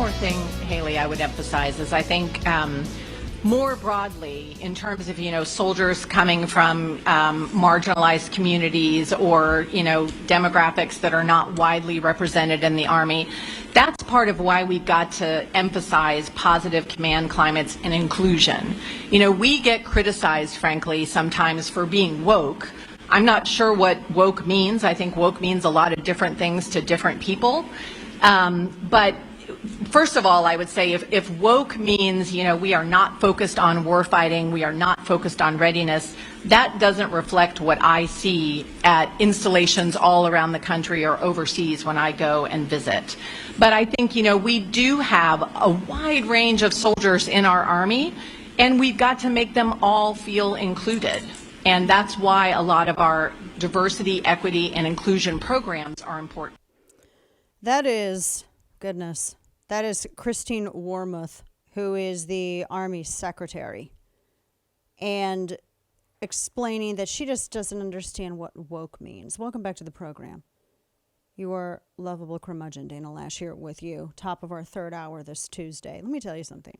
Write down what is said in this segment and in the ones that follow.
more thing, Haley, I would emphasize is I think more broadly in terms of, soldiers coming from marginalized communities or, demographics that are not widely represented in the Army, that's part of why we've got to emphasize positive command climates and inclusion. We get criticized, frankly, sometimes for being woke. I'm not sure what woke means. I think woke means a lot of different things to different people. But first of all, I would say if woke means, we are not focused on warfighting, we are not focused on readiness, that doesn't reflect what I see at installations all around the country or overseas when I go and visit. But I think, we do have a wide range of soldiers in our Army, and we've got to make them all feel included. And that's why a lot of our diversity, equity, and inclusion programs are important. That is, goodness, that is Christine Wormuth, who is the Army Secretary, and explaining that she just doesn't understand what woke means. Welcome back to the program. Your lovable curmudgeon, Dana Loesch, here with you, top of our third hour this Tuesday. Let me tell you something.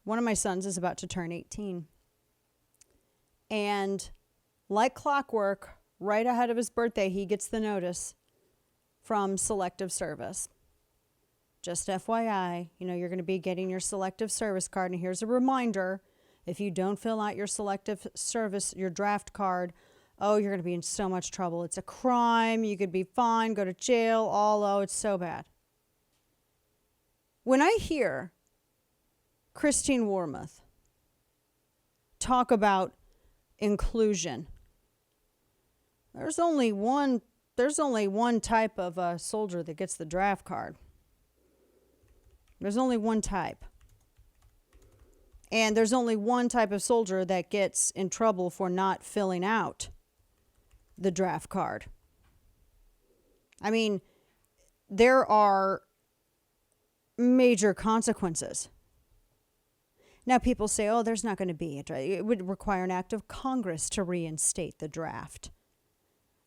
One of my sons is about to turn 18. And like clockwork, right ahead of his birthday, he gets the notice from Selective Service. Just FYI, you're going to be getting your Selective Service card. And here's a reminder, if you don't fill out your Selective Service, your draft card, you're going to be in so much trouble. It's a crime. You could be fined, go to jail, it's so bad. When I hear Christine Wormuth talk about inclusion, there's only one type of soldier that gets the draft card. There's only one type. And there's only one type of soldier that gets in trouble for not filling out the draft card. I mean, there are major consequences. Now, people say, there's not going to be. It would require an act of Congress to reinstate the draft.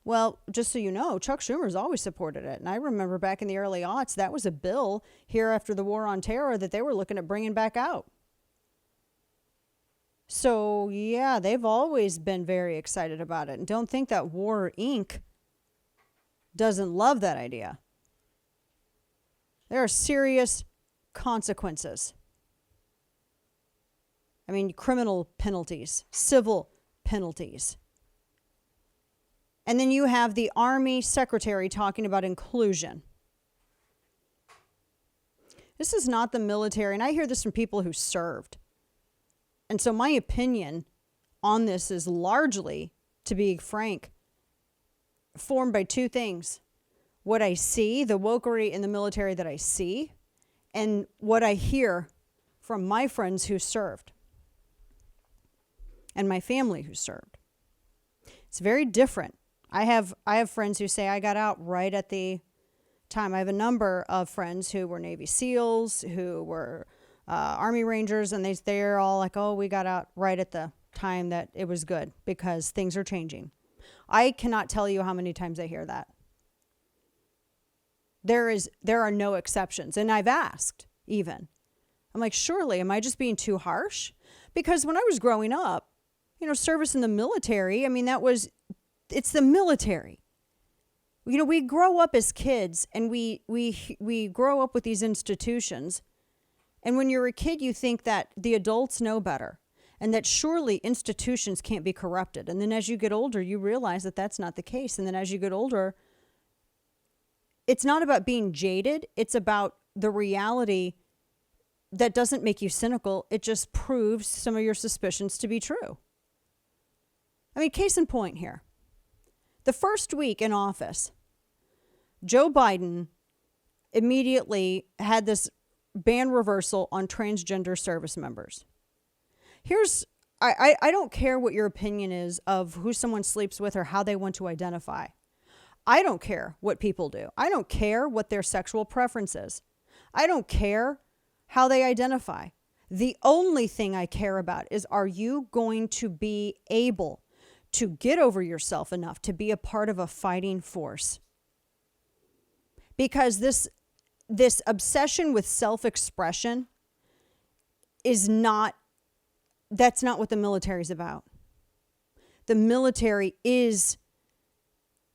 Well, just so you know, Chuck Schumer's always supported it. And I remember back in the early aughts, that was a bill here after the War on Terror that they were looking at bringing back out. So, yeah, they've always been very excited about it. And don't think that War Inc. doesn't love that idea. There are serious consequences. I mean, criminal penalties, civil penalties. And then you have the Army Secretary talking about inclusion. This is not the military, and I hear this from people who served. And so my opinion on this is largely, to be frank, formed by two things. What I see, the wokery in the military that I see, and what I hear from my friends who served and my family who served. It's very different. I have friends who say I got out right at the time. I have a number of friends who were Navy SEALs, who were Army Rangers, and they're all like, we got out right at the time that it was good because things are changing. I cannot tell you how many times I hear that. There are no exceptions. And I've asked even. I'm like, surely, am I just being too harsh? Because when I was growing up, service in the military, I mean, it's the military. We grow up as kids and we grow up with these institutions. And when you're a kid, you think that the adults know better and that surely institutions can't be corrupted. And then as you get older, you realize that that's not the case. And then as you get older, it's not about being jaded. It's about the reality that doesn't make you cynical. It just proves some of your suspicions to be true. I mean, case in point here. The first week in office, Joe Biden immediately had this ban reversal on transgender service members. I don't care what your opinion is of who someone sleeps with or how they want to identify. I don't care what people do. I don't care what their sexual preference is. I don't care how they identify. The only thing I care about is, are you going to be able to get over yourself enough to be a part of a fighting force? Because this obsession with self-expression that's not what the military is about. The military is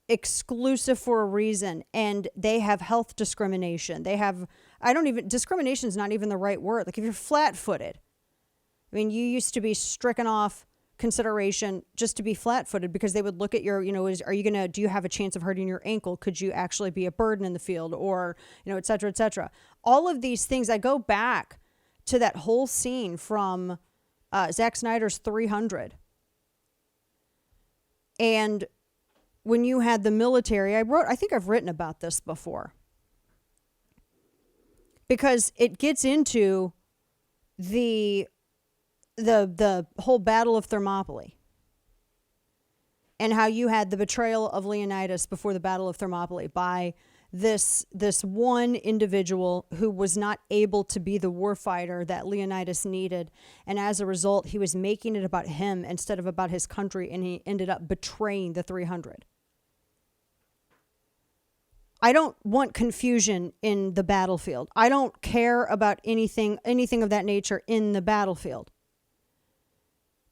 exclusive for a reason, and they have health discrimination. Discrimination is not even the right word. Like if you're flat-footed, I mean, you used to be stricken off consideration just to be flat-footed because they would look at your, do you have a chance of hurting your ankle? Could you actually be a burden in the field? Or, et cetera, et cetera. All of these things, I go back to that whole scene from Zack Snyder's 300. And when you had the military, I think I've written about this before. Because it gets into the whole Battle of Thermopylae and how you had the betrayal of Leonidas before the Battle of Thermopylae by this one individual who was not able to be the warfighter that Leonidas needed. And as a result, he was making it about him instead of about his country, and he ended up betraying the 300. I don't want confusion in the battlefield. I don't care about anything of that nature in the battlefield.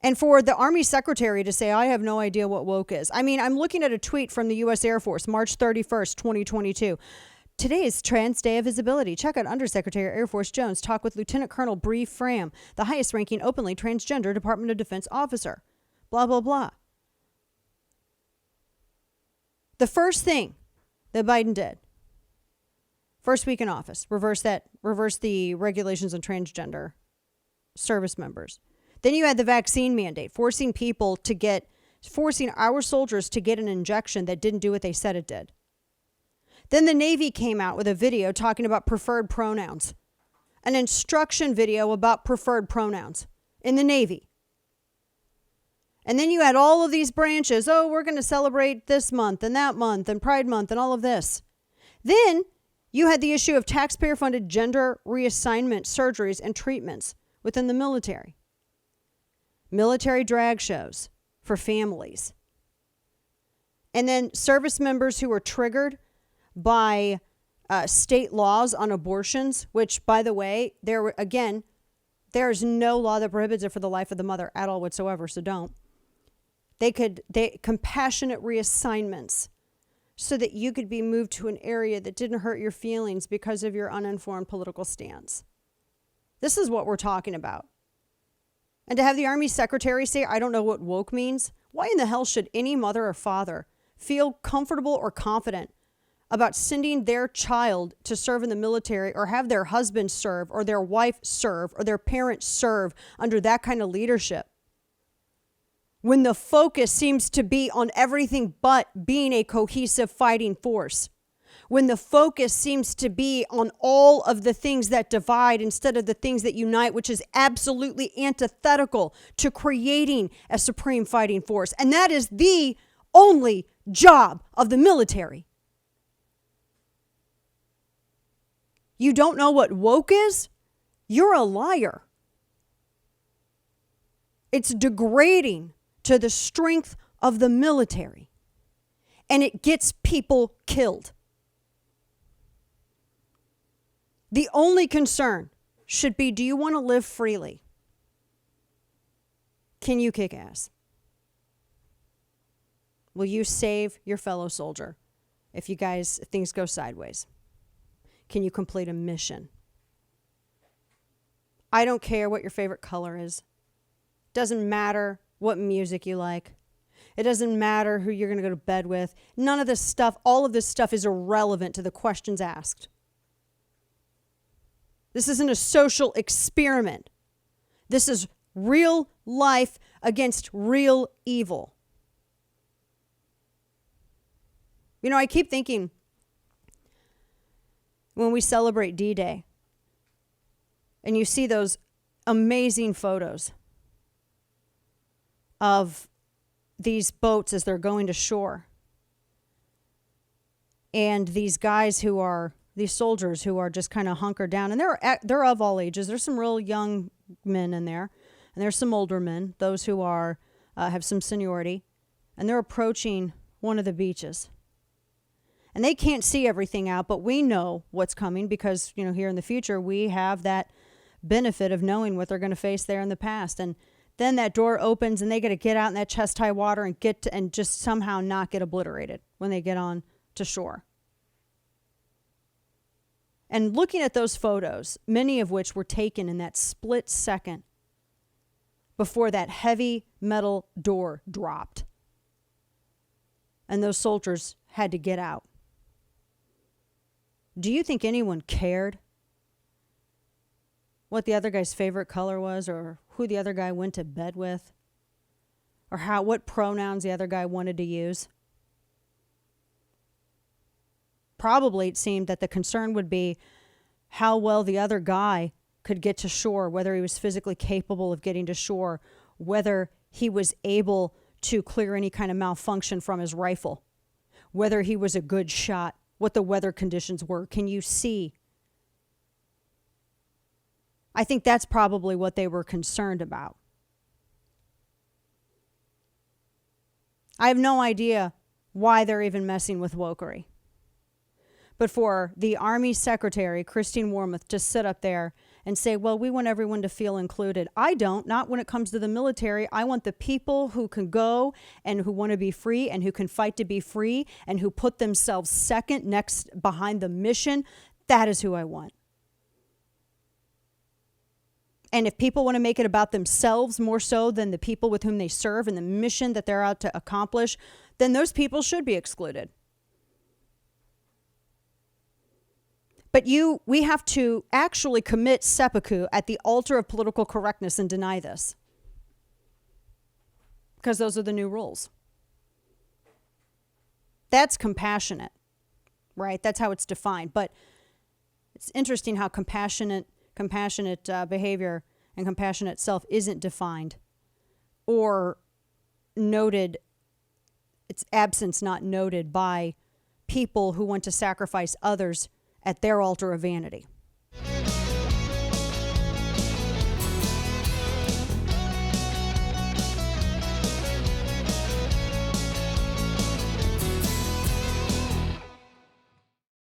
And for the Army Secretary to say, I have no idea what woke is. I mean, I'm looking at a tweet from the U.S. Air Force, March 31st, 2022. Today is Trans Day of Visibility. Check out Undersecretary Air Force Jones talk with Lieutenant Colonel Bree Fram, the highest ranking openly transgender Department of Defense officer. Blah, blah, blah. The first thing that Biden did, first week in office, reverse the regulations on transgender service members. Then you had the vaccine mandate, forcing our soldiers to get an injection that didn't do what they said it did. Then the Navy came out with a video talking about preferred pronouns, an instruction video about preferred pronouns in the Navy. And then you had all of these branches. Oh, we're going to celebrate this month and that month and Pride Month and all of this. Then you had the issue of taxpayer-funded gender reassignment surgeries and treatments within the military. Military drag shows for families. And then service members who were triggered by state laws on abortions, which, by the way, there's no law that prohibits it for the life of the mother at all whatsoever, so don't. Compassionate reassignments so that you could be moved to an area that didn't hurt your feelings because of your uninformed political stance. This is what we're talking about. And to have the Army Secretary say, I don't know what woke means, why in the hell should any mother or father feel comfortable or confident about sending their child to serve in the military or have their husband serve or their wife serve or their parents serve under that kind of leadership? When the focus seems to be on everything but being a cohesive fighting force. When the focus seems to be on all of the things that divide instead of the things that unite, which is absolutely antithetical to creating a supreme fighting force. And that is the only job of the military. You don't know what woke is? You're a liar. It's degrading to the strength of the military. And it gets people killed. The only concern should be, do you want to live freely? Can you kick ass? Will you save your fellow soldier if things go sideways? Can you complete a mission? I don't care what your favorite color is. Doesn't matter what music you like. It doesn't matter who you're going to go to bed with. None of this stuff, all of this stuff is irrelevant to the questions asked. This isn't a social experiment. This is real life against real evil. I keep thinking when we celebrate D-Day and you see those amazing photos of these boats as they're going to shore and these soldiers who are just kind of hunkered down, and they're of all ages. There's some real young men in there, and there's some older men, those who are have some seniority, and they're approaching one of the beaches. And they can't see everything out, but we know what's coming because, here in the future, we have that benefit of knowing what they're going to face there in the past. And then that door opens and they got to get out in that chest-high water and just somehow not get obliterated when they get on to shore. And looking at those photos, many of which were taken in that split second before that heavy metal door dropped, and those soldiers had to get out. Do you think anyone cared what the other guy's favorite color was, or who the other guy went to bed with, or what pronouns the other guy wanted to use? Probably it seemed that the concern would be how well the other guy could get to shore, whether he was physically capable of getting to shore, whether he was able to clear any kind of malfunction from his rifle, whether he was a good shot, what the weather conditions were. Can you see? I think that's probably what they were concerned about. I have no idea why they're even messing with wokery. But for the Army Secretary, Christine Wormuth, to sit up there and say, well, we want everyone to feel included. I don't, not when it comes to the military. I want the people who can go and who want to be free and who can fight to be free and who put themselves second next behind the mission. That is who I want. And if people want to make it about themselves more so than the people with whom they serve and the mission that they're out to accomplish, then those people should be excluded. But we have to actually commit seppuku at the altar of political correctness and deny this. Because those are the new rules. That's compassionate, right? That's how it's defined. But it's interesting how compassionate behavior and compassionate self isn't defined or noted. Its absence not noted by people who want to sacrifice others at their altar of vanity.